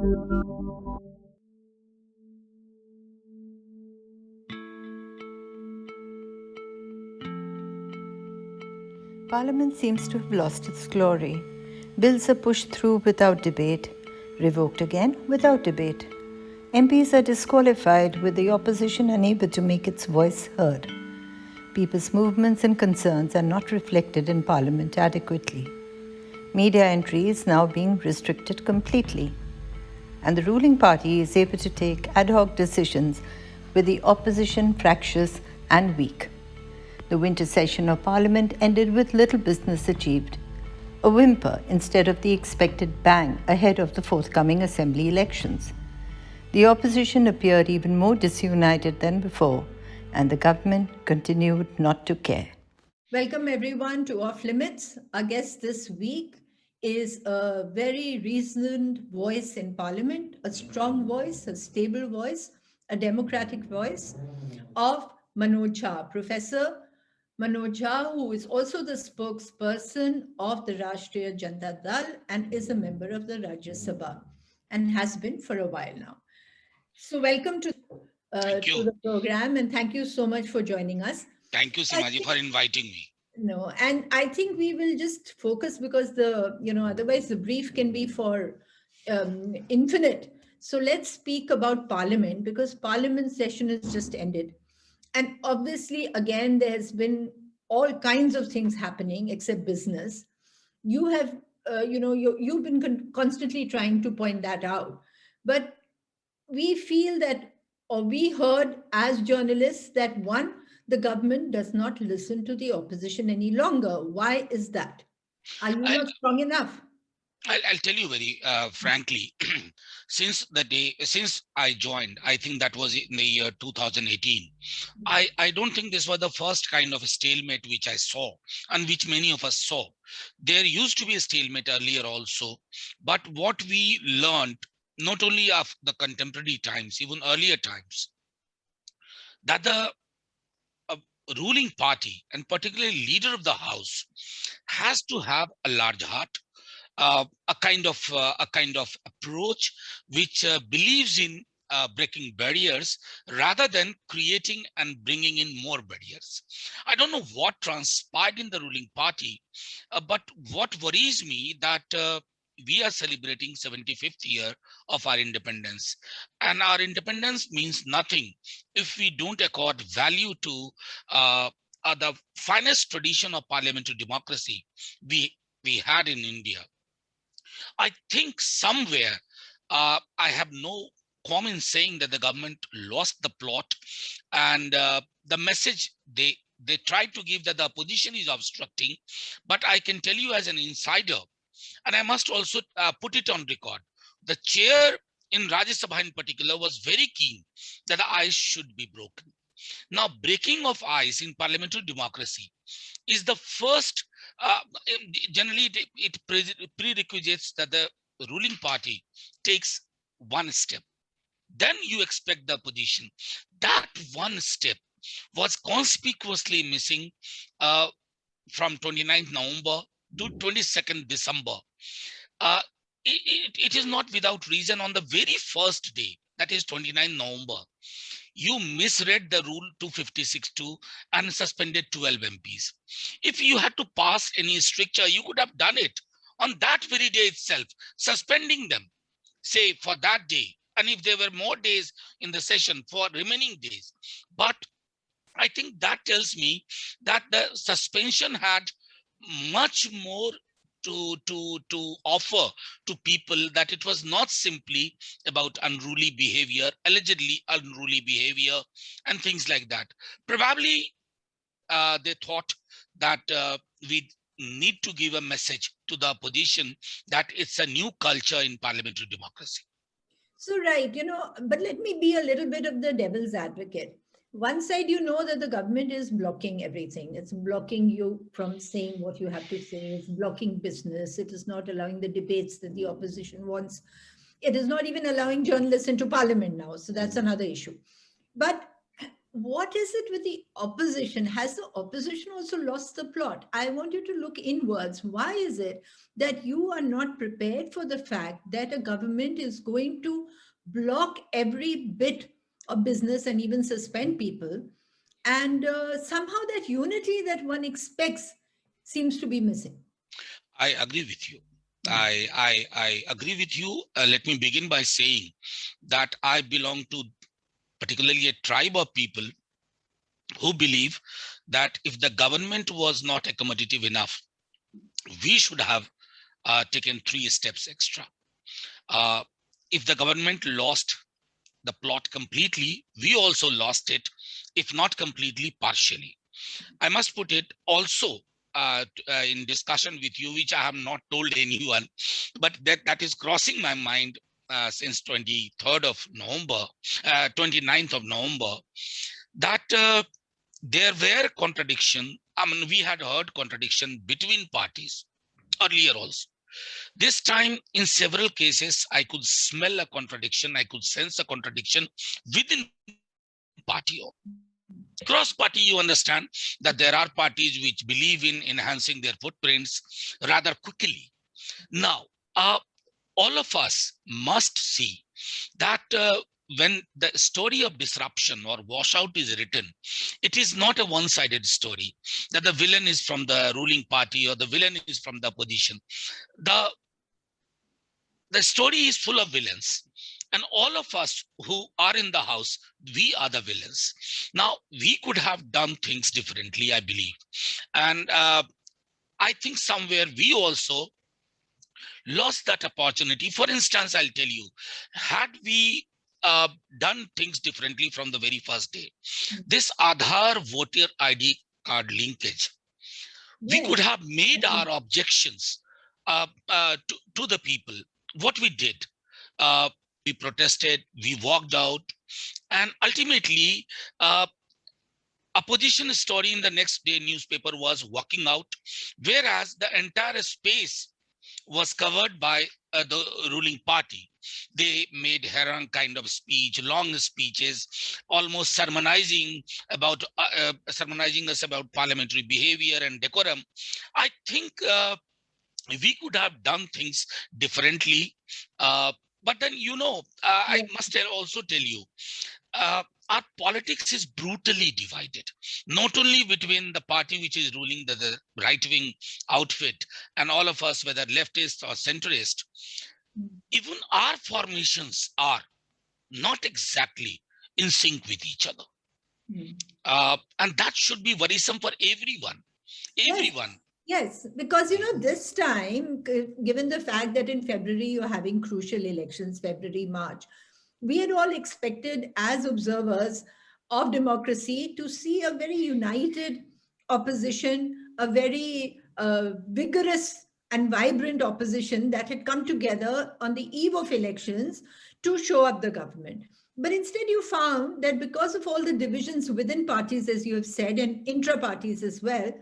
Parliament seems to have lost its glory. Bills are pushed through without debate, revoked again without debate. MPs are disqualified with the opposition unable to make its voice heard. People's movements and concerns are not reflected in Parliament adequately. Media entry is now being restricted completely. And the ruling party is able to take ad hoc decisions with the opposition fractious and weak. The winter session of Parliament ended with little business achieved. A whimper instead of the expected bang ahead of the forthcoming Assembly elections. The opposition appeared even more disunited than before, and the government continued not to care. Welcome everyone to Off Limits. Our guest this week is a very reasoned voice in Parliament, a strong voice, a stable voice, a democratic voice of Manoj Jha, Professor Manoj Jha, who is also the spokesperson of the Rashtriya Janata Dal and is a member of the Rajya Sabha and has been for a while now. So welcome Thank you. to the program and thank you so much for joining us. Thank you, Simaji, for inviting me. No, and I think we will just focus because otherwise the brief can be for infinite. So let's speak about Parliament because Parliament session has just ended. And obviously, again, there's been all kinds of things happening except business. You have, you've been constantly trying to point that out. But we feel that, or we heard as journalists that one, the government does not listen to the opposition any longer. Why is that? Are you not strong enough? I'll tell you very frankly, since I joined, I think that was in the year 2018. I don't think this was the first kind of a stalemate which I saw and which many of us saw. There used to be a stalemate earlier also, but what we learned, not only of the contemporary times, even earlier times, that the ruling party and particularly leader of the house has to have a large heart, a kind of approach which believes in breaking barriers rather than creating and bringing in more barriers. I don't know what transpired in the ruling party, but what worries me that we are celebrating 75th year of our independence, and our independence means nothing if we don't accord value to the finest tradition of parliamentary democracy we had in India. I think somewhere I have no comment saying that the government lost the plot, and the message they tried to give that the opposition is obstructing. But I can tell you as an insider, and I must also put it on record, the chair in Rajya Sabha in particular was very keen that the ice should be broken. Now, breaking of ice in parliamentary democracy is the first, generally it prerequisites that the ruling party takes one step. Then you expect the opposition. That one step was conspicuously missing from 29th November to 22nd December. It is not without reason. On the very first day, that is 29th November, you misread the rule 256(2) and suspended 12 MPs. If you had to pass any stricture, you could have done it on that very day itself, suspending them, say for that day. And if there were more days in the session for remaining days. But I think that tells me that the suspension had much more to offer to people, that it was not simply about unruly behavior, allegedly unruly behavior and things like that. Probably they thought that we need to give a message to the opposition that it's a new culture in parliamentary democracy. So, right, but let me be a little bit of the devil's advocate. One side, you know that the government is blocking everything. It's blocking you from saying what you have to say. It's blocking business. It is not allowing the debates that the opposition wants. It is not even allowing journalists into parliament now. So that's another issue. But what is it with the opposition? Has the opposition also lost the plot? I want you to look inwards. Why is it that you are not prepared for the fact that a government is going to block every bit of business and even suspend people? And somehow that unity that one expects seems to be missing. I agree with you. Mm. I agree with you. Let me begin by saying that I belong to particularly a tribe of people who believe that if the government was not accommodative enough, we should have taken 3 steps extra. Uh, if the government lost the plot completely, we also lost it, if not completely, partially. I must put it also in discussion with you, which I have not told anyone, but that is crossing my mind since 23rd of November, 29th of November, that there were contradiction. I mean, we had heard contradiction between parties earlier also. This time, in several cases, I could smell a contradiction. I could sense a contradiction within party. Cross party, you understand that there are parties which believe in enhancing their footprints rather quickly. Now, all of us must see that when the story of disruption or washout is written, it is not a one-sided story that the villain is from the ruling party or the villain is from the opposition. The story is full of villains, and all of us who are in the house, we are the villains. Now, we could have done things differently, I believe. And I think somewhere we also lost that opportunity. For instance, I'll tell you, had we done things differently from the very first day, this Aadhaar voter ID card linkage, we could have made our objections to the people. What we did, we protested, we walked out, and ultimately, opposition story in the next day newspaper was walking out, whereas the entire space was covered by the ruling party. They made Heron kind of speech, long speeches, almost sermonizing us about parliamentary behavior and decorum. I think we could have done things differently. But then, I must also tell you, our politics is brutally divided, not only between the party which is ruling the right-wing outfit and all of us, whether leftist or centrist. Even our formations are not exactly in sync with each other. And that should be worrisome for everyone. Everyone. Yes, because this time, given the fact that in February you're having crucial elections, February, March, we had all expected as observers of democracy to see a very united opposition, a very vigorous and vibrant opposition that had come together on the eve of elections to show up the government. But instead, you found that because of all the divisions within parties, as you have said, and intra parties as well,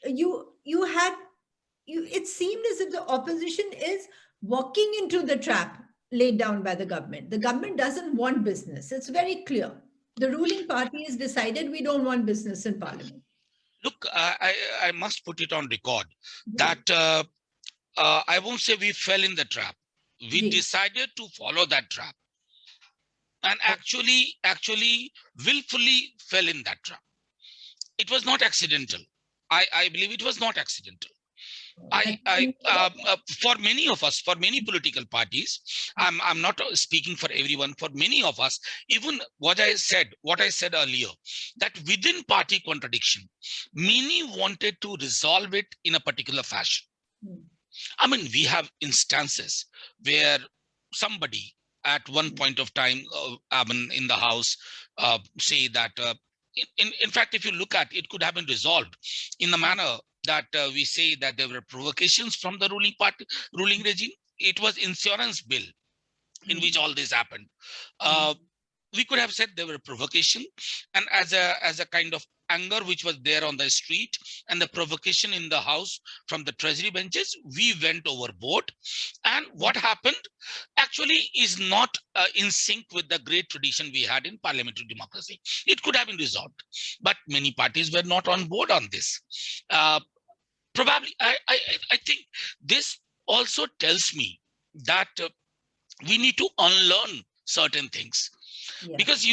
it seemed as if the opposition is walking into the trap laid down by the government. The government doesn't want business. It's very clear. The ruling party has decided we don't want business in parliament. Look, I must put it on record that I won't say we fell in the trap. We decided to follow that trap, and actually willfully fell in that trap. It was not accidental. I believe it was not accidental. For many of us, for many political parties, I'm not speaking for everyone. For many of us, even what I said earlier, that within party contradiction, many wanted to resolve it in a particular fashion. I mean, we have instances where somebody at one point of time, in the house, say that. In fact, if you look at it, could have been resolved in the manner that we say that there were provocations from the ruling regime. It was insurance bill in which all this happened. We could have said there were provocation, and as a kind of anger which was there on the street and the provocation in the house from the treasury benches, we went overboard. And what happened actually is not in sync with the great tradition we had in parliamentary democracy. It could have been resolved, but many parties were not on board on this. Probably, I think this also tells me that we need to unlearn certain things. Yeah. Because,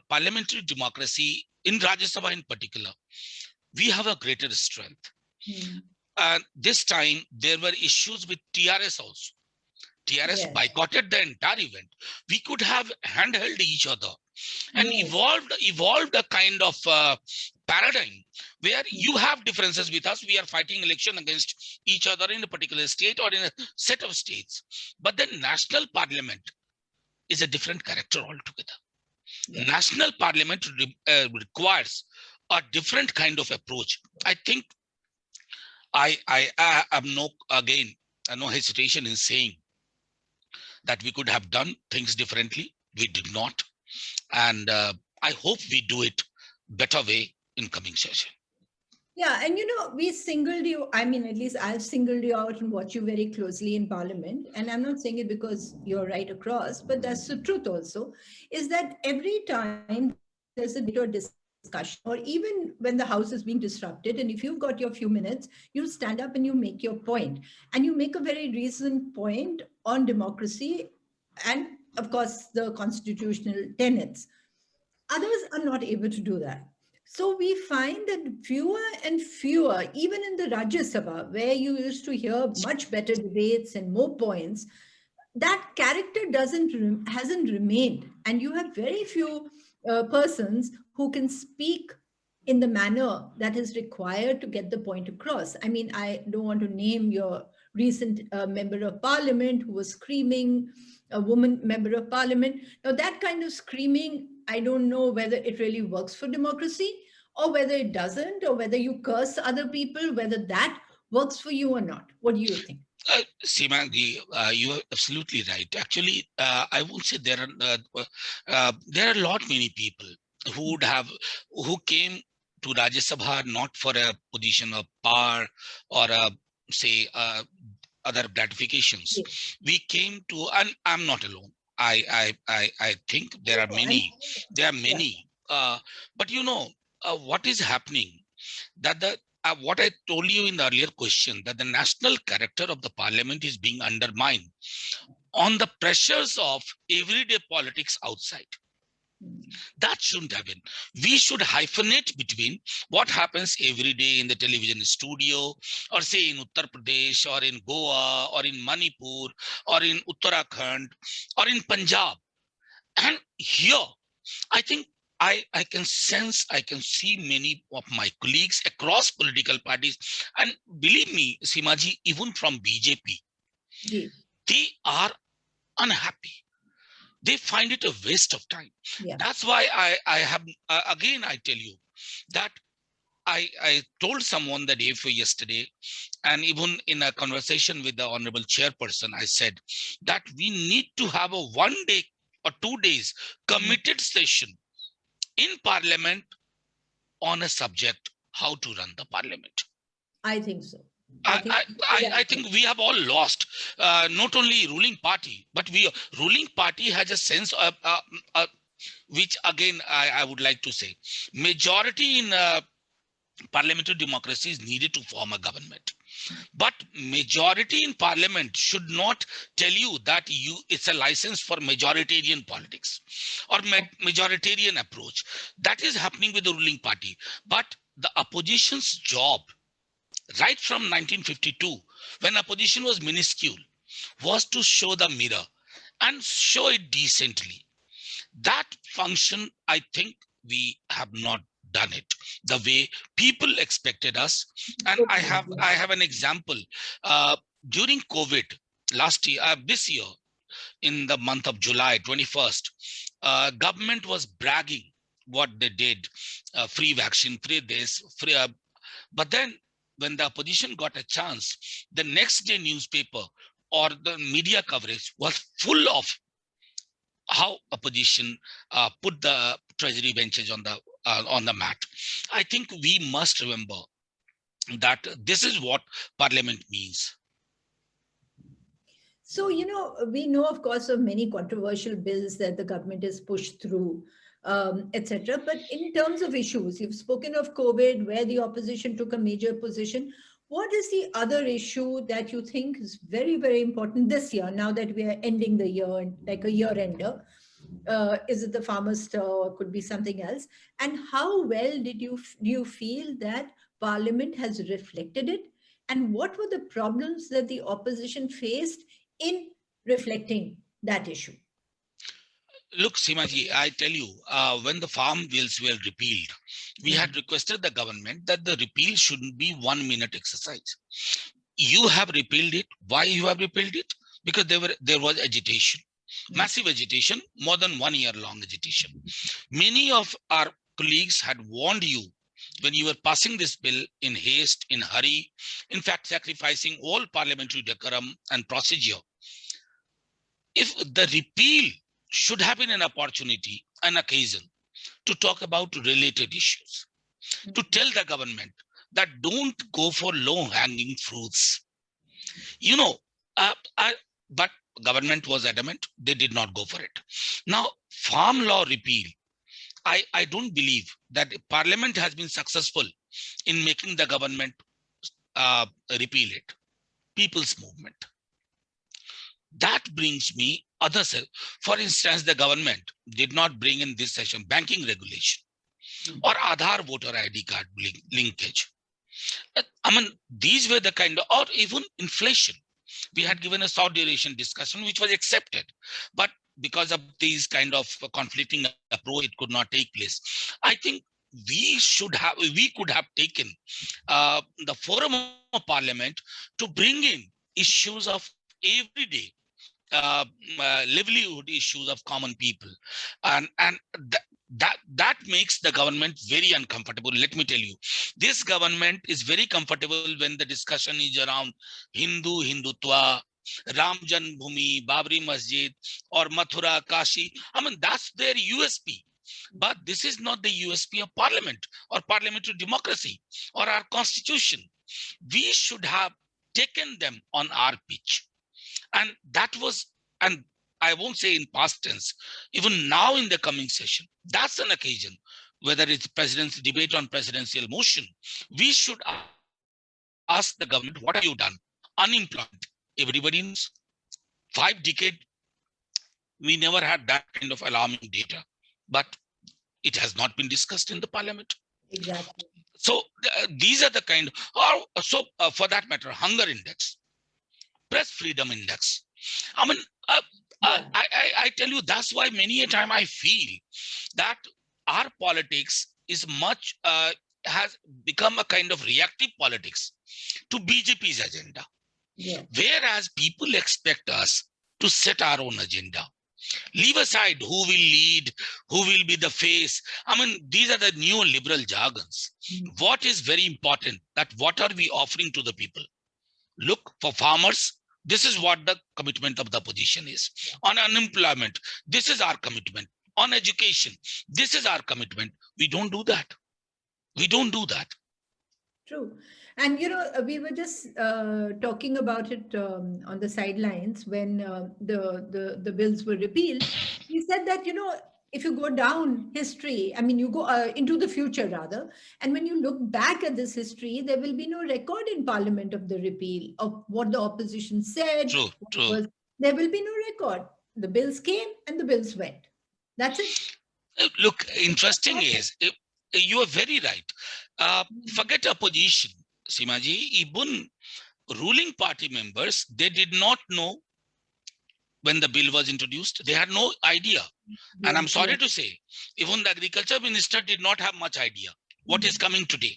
parliamentary democracy in Rajya Sabha in particular, we have a greater strength. And this time there were issues with TRS also. TRS Yes. boycotted the entire event. We could have handheld each other and Yes. evolved a kind of paradigm where you have differences with us. We are fighting election against each other in a particular state or in a set of states. But the national parliament is a different character altogether. Yeah. National parliament requires a different kind of approach. I think I have no hesitation in saying that we could have done things differently. We did not. And I hope we do it better way in coming session. Yeah, and we singled you, I mean, at least I've singled you out and watched you very closely in Parliament. And I'm not saying it because you're right across, but that's the truth also, is that every time there's a debate or discussion, or even when the House is being disrupted, and if you've got your few minutes, you stand up and you make your point. And you make a very reasoned point on democracy and, of course, the constitutional tenets. Others are not able to do that. So we find that fewer and fewer, even in the Rajya Sabha, where you used to hear much better debates and more points, that character hasn't remained. And you have very few persons who can speak in the manner that is required to get the point across. I mean, I don't want to name your recent member of parliament who was screaming, a woman member of parliament. Now, that kind of screaming, I don't know whether it really works for democracy or whether it doesn't, or whether you curse other people, whether that works for you or not. What do you think? Seema, you are absolutely right. Actually, I won't say there are a lot many people who came to Rajya Sabha not for a position of power or other gratifications. Yes. We came to, and I'm not alone. I think there are many. There are many. But what is happening? That what I told you in the earlier question, that the national character of the parliament is being undermined on the pressures of everyday politics outside. That shouldn't happen. We should hyphenate between what happens every day in the television studio, or say in Uttar Pradesh, or in Goa, or in Manipur, or in Uttarakhand, or in Punjab. And here, I think I can sense, I can see many of my colleagues across political parties, and believe me, Seemaji, even from BJP, Yes. they are unhappy. They find it a waste of time. Yeah. That's why I have, again, I tell you that I told someone the day before yesterday, and even in a conversation with the Honorable Chairperson, I said that we need to have a 1 day or 2 days committed session in Parliament on a subject, how to run the Parliament. I think so. I think we have all lost, not only ruling party, but ruling party has a sense of, which again, I would like to say, majority in parliamentary democracy is needed to form a government. But majority in parliament should not tell you that it's a license for majoritarian politics or majoritarian approach. That is happening with the ruling party. But the opposition's job, right from 1952, when opposition was minuscule, was to show the mirror and show it decently. That function, I think we have not done it the way people expected us. And I have an example. During COVID this year, in the month of July 21st, government was bragging what they did, free vaccine, free this, free. But then when the opposition got a chance, the next day newspaper or the media coverage was full of how opposition put the treasury benches on the on the mat. I think we must remember that this is what parliament means. So, we know, of course, of many controversial bills that the government has pushed through, etc. But in terms of issues, you've spoken of COVID, where the opposition took a major position. What is the other issue that you think is very, very important this year, now that we are ending the year, like a year ender? Is it the farmers' store, or could be something else? And how well do you feel that Parliament has reflected it? And what were the problems that the opposition faced in reflecting that issue? Look, Simaji, I tell you, when the farm bills were repealed, we had requested the government that the repeal shouldn't be 1 minute exercise. You have repealed it. Why you have repealed it? Because there was agitation, massive agitation, more than 1 year long agitation. Many of our colleagues had warned you when you were passing this bill in haste, in hurry, in fact, sacrificing all parliamentary decorum and procedure. If the repeal should have been an opportunity, an occasion to talk about related issues, to tell the government that don't go for low-hanging fruits. But government was adamant, they did not go for it. Now, farm law repeal, I don't believe that Parliament has been successful in making the government repeal it. People's movement. That brings me others. For instance, the government did not bring in this session banking regulation or Aadhaar voter ID card linkage. I mean, these were the kind of, or even inflation. We had given a short duration discussion, which was accepted. But because of these kind of conflicting approach, it could not take place. I think we could have taken the forum of Parliament to bring in issues of everyday livelihood issues of common people, and that makes the government very uncomfortable. Let me tell you, this government is very comfortable when the discussion is around Hindutva, Ram Janmabhoomi, Babri Masjid, or Mathura, Kashi. I mean, that's their USP. But this is not the USP of Parliament or parliamentary democracy or our constitution. We should have taken them on our pitch. And that was, and I won't say in past tense, even now in the coming session, that's an occasion, whether it's president's debate on presidential motion, we should ask the government, what have you done? Unemployment, everybody knows. 5 decades, we never had that kind of alarming data, but it has not been discussed in the Parliament. Exactly. So these are the kind, for that matter, hunger index, press freedom index. I mean, I tell you, that's why many a time I feel that our politics is has become a kind of reactive politics to BJP's agenda. Yeah. Whereas people expect us to set our own agenda. Leave aside who will lead, who will be the face. I mean, these are the neoliberal jargons. What is very important, that what are we offering to the people? Look, for farmers, this is what the commitment of the opposition is. On unemployment, this is our commitment. On education, this is our commitment. We don't do that. We don't do that. True. And, we were just talking about it on the sidelines when the bills were repealed. We said that, if you go down history, I mean, you go into the future rather, and when you look back at this history, there will be no record in Parliament of the repeal of what the opposition said. True. There will be no record. The bills came and the bills went. That's it. Look, interesting is, you are very right. Forget opposition, Simaji. Even ruling party members, they did not know when the bill was introduced. They had no idea. And I'm sorry to say, even the agriculture minister did not have much idea what is coming today.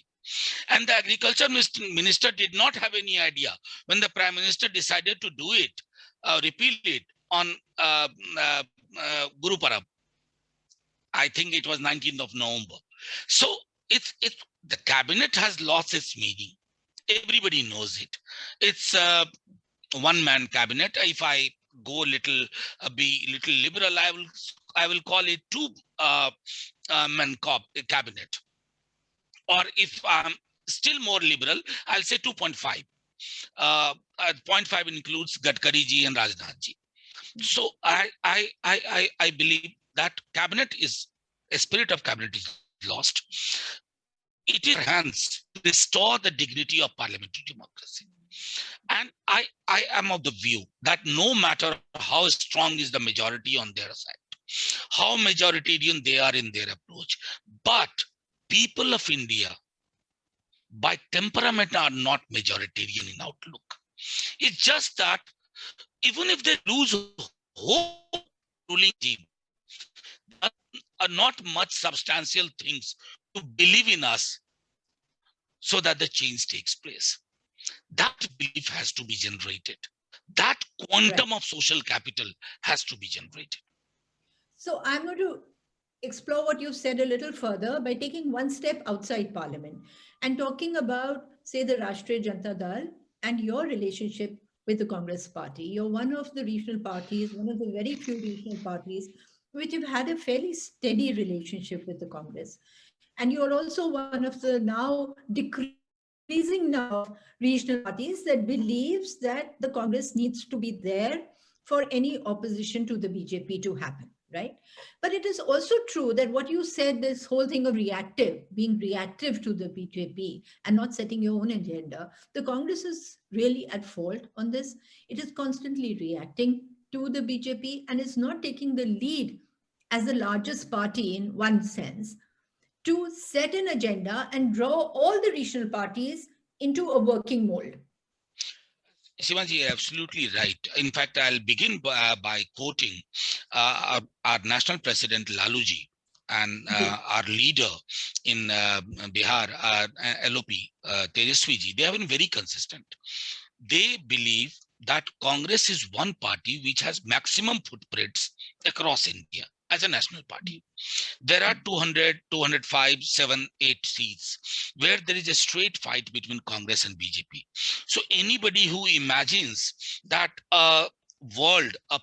And the agriculture minister did not have any idea when the prime minister decided to do it, repeal it on Guru Parab. I think it was 19th of November. So the cabinet has lost its meaning. Everybody knows it. It's a one-man cabinet. If I go be little liberal, I will I will call it two-man cabinet. Or if I'm still more liberal, I'll say 2.5. 0.5 includes Gadkari ji and Rajnath ji. So I believe that cabinet is a spirit of cabinet is lost. It is in our hands to restore the dignity of parliamentary democracy. And I am of the view that no matter how strong is the majority on their side, how majoritarian they are in their approach, but people of India by temperament are not majoritarian in outlook. It's just that even if they lose hope ruling regime, there are not much substantial things to believe in us so that the change takes place. That belief has to be generated. That quantum of social capital has to be generated. So I'm going to explore what you said a little further by taking one step outside Parliament and talking about, say, the Rashtriya Janata Dal and your relationship with the Congress Party. You're one of the regional parties, one of the very few regional parties which have had a fairly steady relationship with the Congress. And you're also one of the now decreasing number of regional parties that believes that the Congress needs to be there for any opposition to the BJP to happen, right? But it is also true that what you said, this whole thing of being reactive to the BJP and not setting your own agenda, the Congress is really at fault on this. It is constantly reacting to the BJP and is not taking the lead as the largest party in one sense to set an agenda and draw all the regional parties into a working mold. Shivaji, you're absolutely right. In fact, I'll begin by quoting our national president, Laluji, and our leader in Bihar, LOP, Tejaswiji. They have been very consistent. They believe that Congress is one party which has maximum footprints across India as a national party. There are 200, 205, 7, 8 seats where there is a straight fight between Congress and BJP. So anybody who imagines that a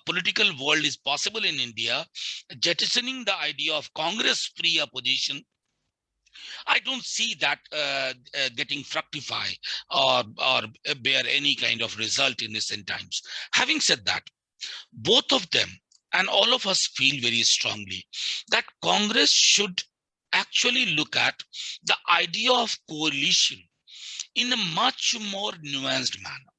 political world is possible in India, jettisoning the idea of Congress-free opposition, I don't see that getting fructify or bear any kind of result in recent times. Having said that, both of them and all of us feel very strongly that Congress should actually look at the idea of coalition in a much more nuanced manner.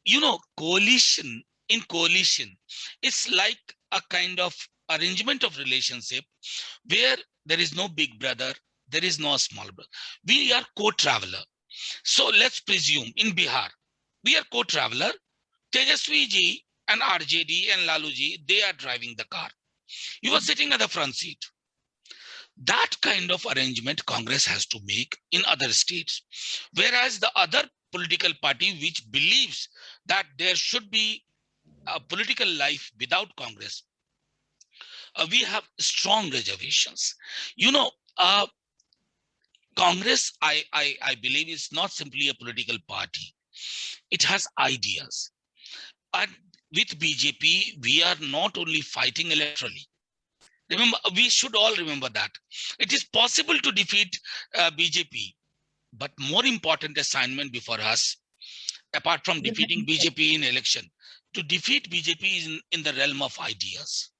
You know, coalition, it's like a kind of arrangement of relationship where there is no big brother, there is no small brother. We are co-traveler. So let's presume in Bihar, we are co-traveler. Tejaswi ji and RJD and Laluji, they are driving the car. You are sitting at the front seat. That kind of arrangement Congress has to make in other states. Whereas the other political party which believes that there should be a political life without Congress, we have strong reservations. You know, Congress, I believe, is not simply a political party. It has ideas. And with BJP, we are not only fighting electorally. Remember, we should all remember that. It is possible to defeat BJP, but more important assignment before us, apart from defeating BJP in election, to defeat BJP is in the realm of ideas.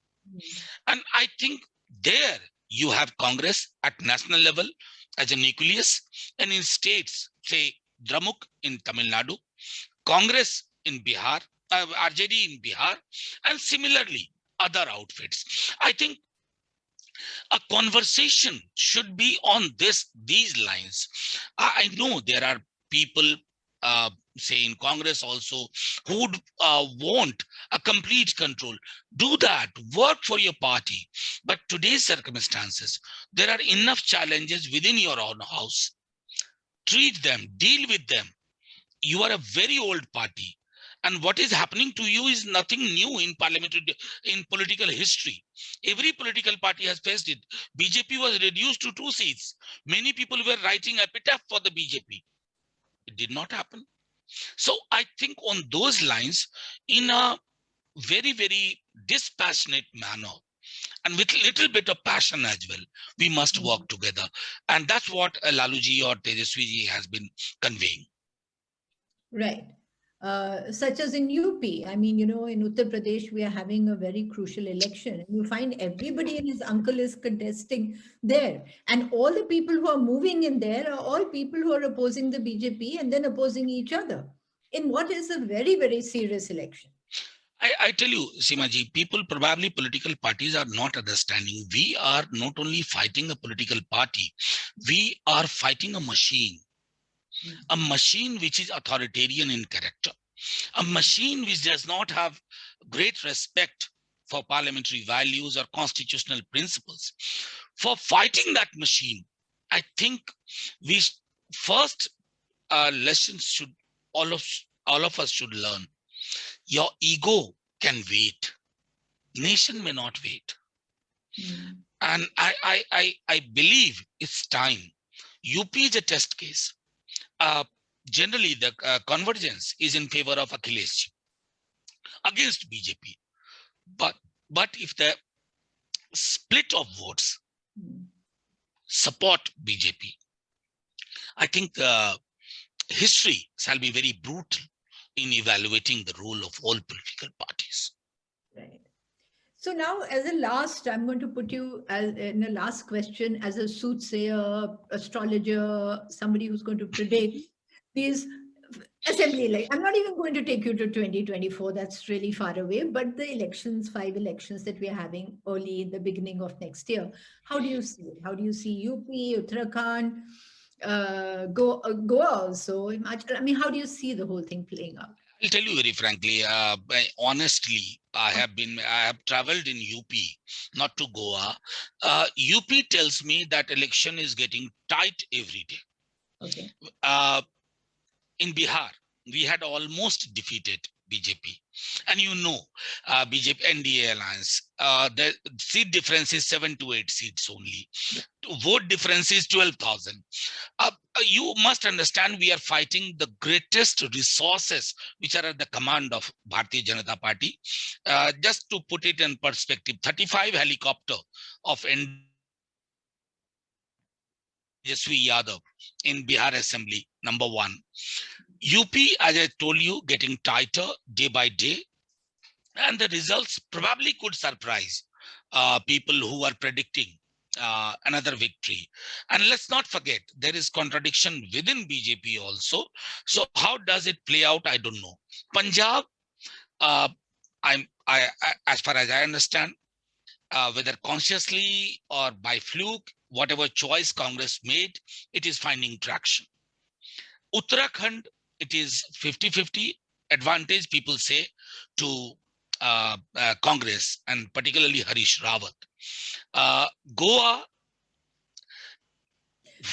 And I think there you have Congress at national level as a nucleus, and in states, say Dramuk in Tamil Nadu, Congress in Bihar, RJD in Bihar, and similarly other outfits. I think a conversation should be on these lines. I know there are people, say in Congress also, who would want a complete control. Do that, work for your party. But today's circumstances, there are enough challenges within your own house. Treat them, deal with them. You are a very old party. And what is happening to you is nothing new in political history. Every political party has faced it. BJP was reduced to 2 seats. Many people were writing epitaph for the BJP. It did not happen. So I think on those lines, in a very, very dispassionate manner, and with little bit of passion as well. We must work together. And that's what Laluji or Tejaswiji has been conveying. Right. Such as in UP. I mean, in Uttar Pradesh, we are having a very crucial election. And you find everybody and his uncle is contesting there. And all the people who are moving in there are all people who are opposing the BJP and then opposing each other in what is a very, very serious election. I tell you, Seemaji, probably political parties are not understanding. We are not only fighting a political party, we are fighting a machine which is authoritarian in character, a machine which does not have great respect for parliamentary values or constitutional principles. For fighting that machine, I think we first lessons should all of us should learn. Your ego can wait. Nation may not wait. And I believe it's time. UP is a test case. Generally, the convergence is in favor of Akhilesh against BJP. But if the split of votes support BJP, I think history shall be very brutal in evaluating the role of all political parties. Right. So now, as a last, I'm going to put you in a last question as a soothsayer, astrologer, somebody who's going to predict these assembly. I'm not even going to take you to 2024. That's really far away. But the elections, 5 elections that we're having early in the beginning of next year, how do you see it? How do you see UP, Uttarakhand, Goa also? I mean, how do you see the whole thing playing out? I'll tell you very frankly, honestly, I have traveled in UP, not to Goa. UP tells me that election is getting tight every day. Okay. In Bihar, we had almost defeated BJP. And BJP NDA alliance, the seat difference is 7 to 8 seats only. Vote difference is 12,000. You must understand we are fighting the greatest resources which are at the command of Bharatiya Janata Party. Just to put it in perspective, 35 helicopter of Tejaswi Yadav in Bihar Assembly, number one. UP, as I told you, getting tighter day by day. And the results probably could surprise people who are predicting another victory. And let's not forget, there is contradiction within BJP also. So how does it play out? I don't know. Punjab, as far as I understand, whether consciously or by fluke, whatever choice Congress made, it is finding traction. Uttarakhand, it is 50-50 advantage, people say, to Congress, and particularly Harish Rawat. Goa,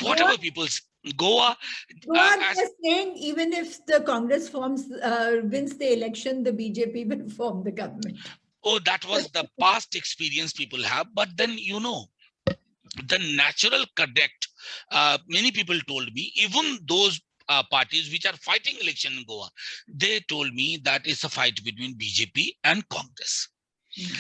whatever people say, Goa is saying even if the Congress wins the election, the BJP will form the government. Oh, that was the past experience people have. But then, the natural cadet, many people told me, even those parties which are fighting election in Goa, they told me that it's a fight between BJP and Congress.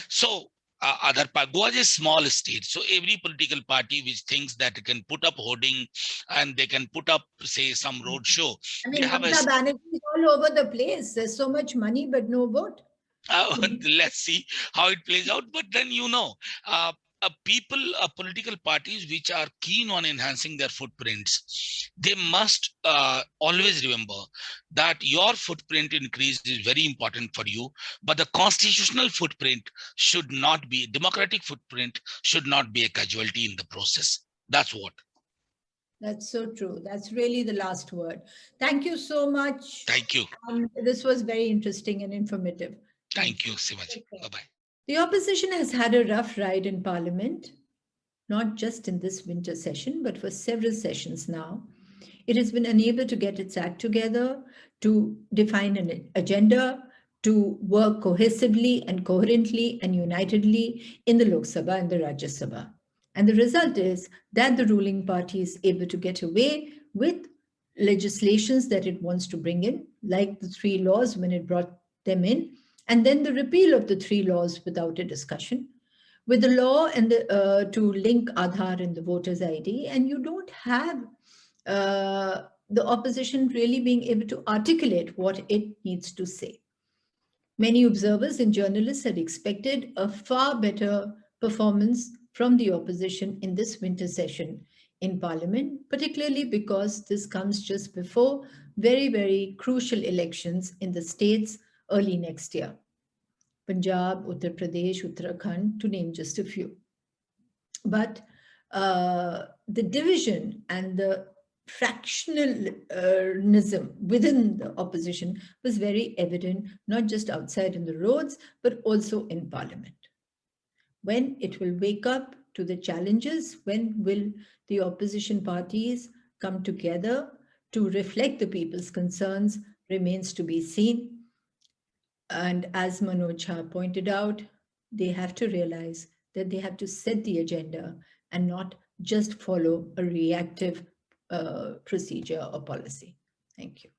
So Goa is a small state. So every political party which thinks that it can put up hoarding and they can put up, say, some road show. I mean, Mamata Banerjee is all over the place. There's so much money, but no vote. Let's see how it plays out. But then, political parties which are keen on enhancing their footprints, they must always remember that your footprint increase is very important for you, but the constitutional footprint should not be, democratic footprint should not be a casualty in the process. That's what. That's so true. That's really the last word. Thank you so much. Thank you. This was very interesting and informative. Thank you, Seemaji. Bye-bye. The opposition has had a rough ride in Parliament, not just in this winter session, but for several sessions now. It has been unable to get its act together, to define an agenda, to work cohesively and coherently and unitedly in the Lok Sabha and the Rajya Sabha. And the result is that the ruling party is able to get away with legislations that it wants to bring in, like the 3 laws when it brought them in, and then the repeal of the 3 laws without a discussion, with the law and to link Aadhaar and the voter's ID, and you don't have the opposition really being able to articulate what it needs to say. Many observers and journalists had expected a far better performance from the opposition in this winter session in Parliament, particularly because this comes just before very, very crucial elections in the states early next year. Punjab, Uttar Pradesh, Uttarakhand, to name just a few. But the division and the fractionalism within the opposition was very evident, not just outside in the roads, but also in Parliament. When it will wake up to the challenges, when will the opposition parties come together to reflect the people's concerns remains to be seen. And as Manoj Jha pointed out, they have to realize that they have to set the agenda and not just follow a reactive procedure or policy. Thank you.